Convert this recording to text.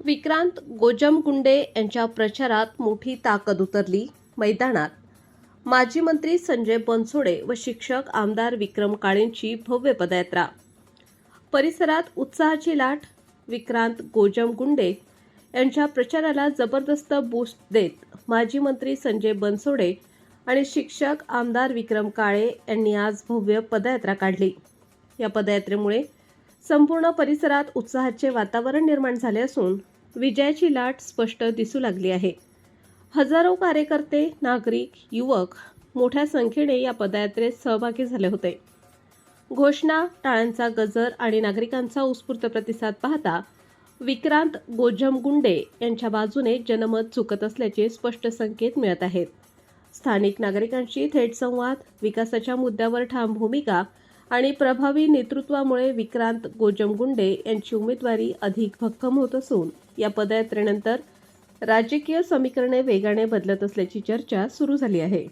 विक्रांत गोजमगुंडे यांच्या प्रचारात मोठी ताकद उतरली मैदानात. माजी मंत्री संजय बनसोडे व शिक्षक आमदार विक्रम काळेंची भव्य पदयात्रा. परिसरात उत्साहाची लाट. विक्रांत गोजमगुंडे यांच्या प्रचाराला जबरदस्त बूस्ट देत माजी मंत्री संजय बनसोडे आणि शिक्षक आमदार विक्रम काळे यांनी आज भव्य पदयात्रा काढली. या पदयात्रेमुळे संपूर्ण परिसरात उत्साहाचे वातावरण निर्माण झाले असून विजयाची लाट स्पष्ट दिसू लागली आहे. हजारो कार्यकर्ते, नागरिक, युवक मोठ्या संख्येने या पदयात्रेत सहभागी झाले होते. घोषणा, टाळ्यांचा गजर आणि नागरिकांचा उत्स्फूर्त प्रतिसाद पाहता विक्रांत गोजमगुंडे यांच्या बाजूने जनमत झुकत असल्याचे स्पष्ट संकेत मिळत आहेत. स्थानिक नागरिकांशी थेट संवाद, विकासाच्या मुद्द्यावर ठाम भूमिका आणि प्रभावी नेतृत्वामुळे विक्रांत गोजमगुंडे यांची उमेदवारी अधिक भक्कम होत असून या पदयात्रेनंतर राजकीय समीकरणे वेगाने बदलत असल्याची चर्चा सुरू झाली आहे.